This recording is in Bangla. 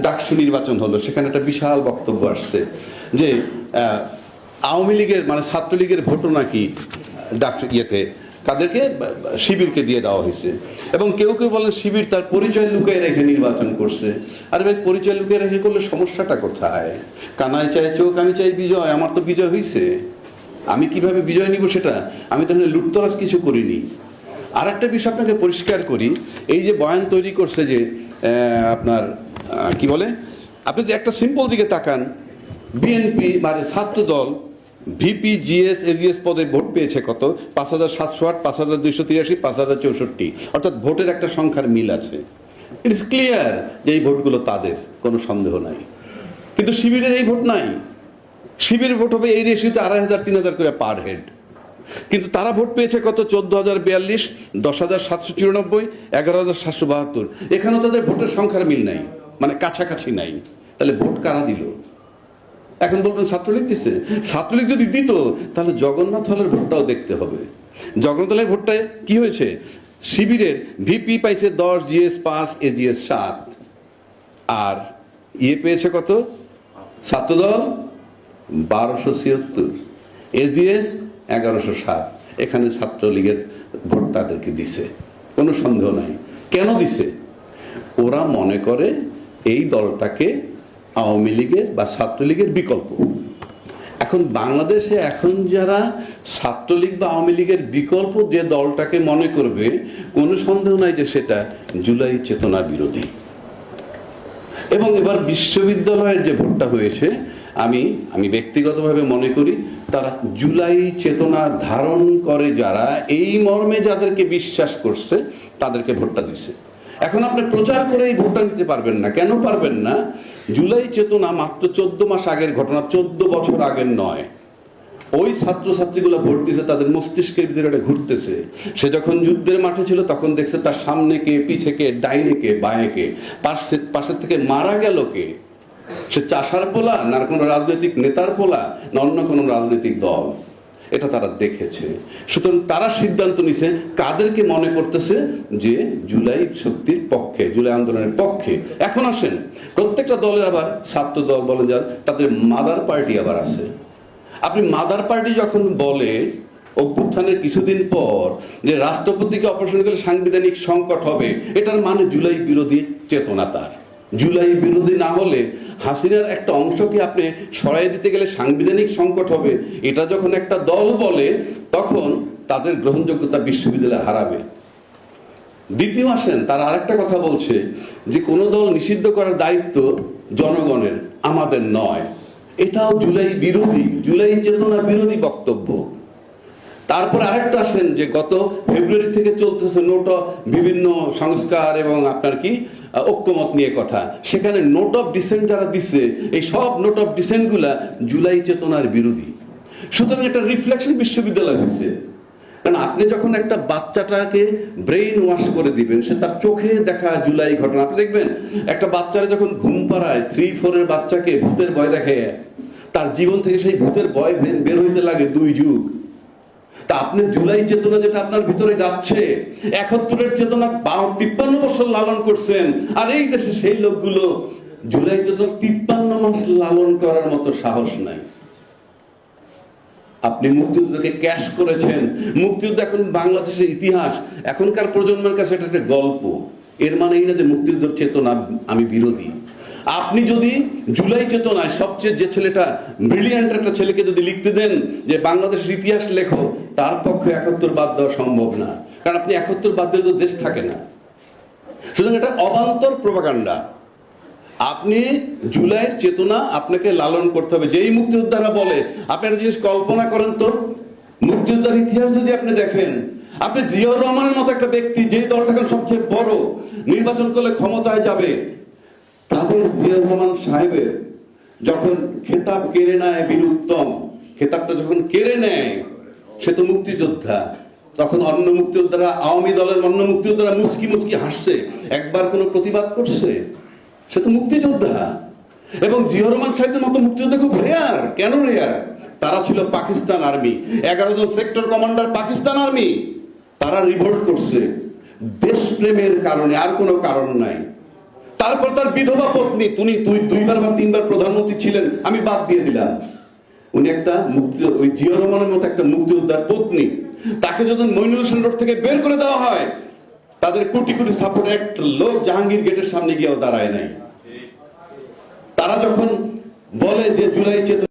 ডাকসু নির্বাচন হলো, সেখানে একটা বিশাল বক্তব্য আসছে যে আওয়ামী লীগের মানে ছাত্রলীগের ভোটও নাকি ডাকসু ইয়েতে তাদেরকে শিবিরকে দিয়ে দেওয়া হয়েছে, এবং কেউ কেউ বলেন শিবির তার পরিচয় লুকিয়ে রেখে নির্বাচন করছে। আরে ভাই, পরিচয় লুকিয়ে রেখে করলে সমস্যাটা কোথায়? কানায় চাই চোখ, আমি চাই বিজয়, আমার তো বিজয় হয়েছে, আমি কিভাবে বিজয় নিব সেটা? আমি তো লুটতরাজ কিছু করিনি। আর একটা বিষয় আপনাকে পরিষ্কার করি, এই যে বয়ান তৈরি করছে যে আপনার কি বলে, আপনি যে একটা সিম্পল দিকে তাকান, বিএনপি মানে ছাত্র দল ভিপি জিএস এজিএস পদে ভোট পেয়েছে কত? 5708, 5283, 5064, অর্থাৎ ভোটের একটা সংখ্যার মিল আছে। ইটস ক্লিয়ার যে এই ভোটগুলো তাদের, কোনো সন্দেহ নাই। কিন্তু শিবিরের এই ভোট নাই। শিবিরের ভোট হবে এই রেশিওতে 2500, 3000 করে পার হেড। কিন্তু তারা ভোট পেয়েছে কত? 14,042, 10,794, 11,772। এখানেও তাদের ভোটের সংখ্যার মিল নাই, মানে কাছাকাছি নাই। তাহলে ভোট কারা দিল? এখন বলবেন ছাত্রলীগ দিচ্ছে। ছাত্রলীগ যদি দিত তাহলে জগন্নাথ হলের ভোটটাও দেখতে হবে। জগন্নাথ হলের ভোটটায় কি হয়েছে? শিবিরের ভিপি পাইছে 10, জিএস 5, এজিএস 7, আর ইয়ে পেয়েছে কত? ছাত্রদল 1276, এজিএস 1107। এখানে ছাত্রলীগের ভোট তাদেরকে দিছে, কোনো সন্দেহ নাই। কেন দিছে? ওরা মনে করে এই দলটাকে আওয়ামী লীগের বা ছাত্রলীগের বিকল্প। এখন বাংলাদেশে এখন যারা ছাত্রলীগ বা আওয়ামী লীগের বিকল্প যে দলটাকে মনে করবে, কোনো সন্দেহ নাই যে সেটা জুলাই চেতনা বিরোধী। এবং এবার বিশ্ববিদ্যালয়ের যে ভোটটা হয়েছে, আমি ব্যক্তিগতভাবে মনে করি তারা জুলাই চেতনা ধারণ করে যারা, এই মর্মে যাদেরকে বিশ্বাস করছে তাদেরকে ভোটটা দিছে। এখন আপনি প্রচার করে এই ভোটটা নিতে পারবেন না। কেন পারবেন না? জুলাই চেতনা মাত্র 14 মাস আগের ঘটনা, 14 বছর আগের নয়। ওই ছাত্রছাত্রীগুলো ভোট দিয়েছে, তাদের মস্তিষ্কের ভিতরে এটা ঘুরতেছে। সে যখন যুদ্ধের মাঠে ছিল তখন দেখছে তার সামনে কে, পিছে কে, ডাইনে কে, বাঁয়ে কে, পাশের থেকে মারা গেল কে। সে চাষার পোলা, না কোনো রাজনৈতিক নেতার পোলা, না অন্য কোনো রাজনৈতিক দল, এটা তারা দেখেছে। সুতরাং তারা সিদ্ধান্ত নিছে কাদেরকে মনে করতেছে যে জুলাই শক্তির পক্ষে, জুলাই আন্দোলনের পক্ষে। এখন আসেন, প্রত্যেকটা দলের আবার ছাত্র দল বলেন যার, তাদের মাদার পার্টি আবার আছে। আপনি মাদার পার্টি যখন বলে অভ্যুত্থানের কিছুদিন পর যে রাষ্ট্রপতিকে অপসারণ করলে সাংবিধানিক সংকট হবে, এটার মানে জুলাই বিরোধী চেতনা তার। জুলাই বিরোধী না হলে হাসিনার একটা অংশকে আপনি সরাই দিতে গেলে সাংবিধানিক সংকট হবে, এটা যখন একটা দল বলে তখন তাদের গ্রহণযোগ্যতা বিশ্ববিদ্যালয়ে হারাবে। দ্বিতীয় আসেন, তারা আরেকটা কথা বলছে যে কোনো দল নিষিদ্ধ করার দায়িত্ব জনগণের, আমাদের নয়। এটাও জুলাই বিরোধী, জুলাই চেতনা বিরোধী বক্তব্য। তারপর আরেকটা আসেন যে গত ফেব্রুয়ারি থেকে চলতেছে নোট অফ বিভিন্ন সংস্কার এবং আপনার কি ঐক্যমত নিয়ে কথা, সেখানে নোট অফ ডিসেন্ট যারা দিচ্ছে, এই সব নোট অফ ডিসেন্ট গুলা জুলাই চেতনার বিরোধী। সুতরাং একটা রিফ্লেকশন বিশ্ববিদ্যালয় হচ্ছে। কারণ আপনি যখন একটা বাচ্চাটাকে ব্রেইন ওয়াশ করে দিবেন, সে তার চোখে দেখা জুলাই ঘটনা, আপনি দেখবেন একটা বাচ্চারা যখন ঘুম পাড়ায় 3-4 বাচ্চাকে ভূতের ভয় দেখে, তার জীবন থেকে সেই ভূতের ভয় বের হইতে লাগে 2 যুগ। তা আপনি জুলাই চেতনা যেটা আপনার ভিতরে যাচ্ছে, 71-এর চেতনা 53 বছর লালন করছেন, আর এই দেশে সেই লোকগুলো জুলাই চেতনা 53 মাস লালন করার মতো সাহস নাই। আপনি মুক্তিযুদ্ধকে ক্যাশ করেছেন। মুক্তিযুদ্ধ এখন বাংলাদেশের ইতিহাস, এখনকার প্রজন্মের কাছে এটা একটা গল্প। এর মানে এই না যে মুক্তিযুদ্ধের চেতনা আমি বিরোধী। আপনি যদি জুলাই চেতনায় সবচেয়ে যে ছেলেটা ব্রিলিয়ান্ট একটা ছেলেকে যদি লিখতে দেন যে বাংলাদেশের ইতিহাস লেখো, তার পক্ষে 71 বাদ দেওয়া সম্ভব না। কারণ আপনি 71 বাদ দিলে তো দেশ থাকে না। সুতরাং এটা অবান্তর প্রপাগান্ডা। আপনি জুলাইয়ের চেতনা আপনাকে লালন করতে হবে। যেই মুক্তিযোদ্ধারা বলে, আপনি একটা জিনিস কল্পনা করেন তো, মুক্তিযোদ্ধার ইতিহাস যদি আপনি দেখেন, আপনি জিয়াউর রহমানের মতো একটা ব্যক্তি, যে দলটা এখন সবচেয়ে বড়, নির্বাচন করলে ক্ষমতায় যাবে, তাদের জিয়াউর রহমান সাহেবের যখন খেতাব কেড়ে নেয় বীর উত্তম, খেতাবটা যখন কেড়ে নেয়, সে তো মুক্তিযোদ্ধা। তখন অন্য মুক্তিযোদ্ধারা, আওয়ামী দলের অন্য মুক্তিযোদ্ধারা মুচকি মুচকি হাসছে, একবার কোনো প্রতিবাদ করছে? সে তো মুক্তিযোদ্ধা। এবং জিয়াউর রহমান সাহেবের মতো মুক্তিযোদ্ধা খুব রেয়ার। কেন রেয়ার? তারা ছিল পাকিস্তান আর্মি, 11 জন সেক্টর কমান্ডার পাকিস্তান আর্মি। তারা রিভোল্ট করছে দেশপ্রেমের কারণে, আর কোনো কারণ নাই। তারপর তার বিধবা পত্নী, তুই দুইবার বা তিনবার প্রধানমন্ত্রী ছিলেন, আমি বাদ দিয়ে দিলাম। উনি একটা মুক্তি, ওই জিয়া রহমানের মতো একটা মুক্তিযোদ্ধার পত্নী, তাকে যখন মইনুল হোসেন রোড থেকে বের করে দেওয়া হয়, তাদের কোটি কোটি সাপোর্ট একটা লোক জাহাঙ্গীর গেটের সামনে গিয়েও দাঁড়ায় নাই। তারা যখন বলে যে জুলাই চেতনা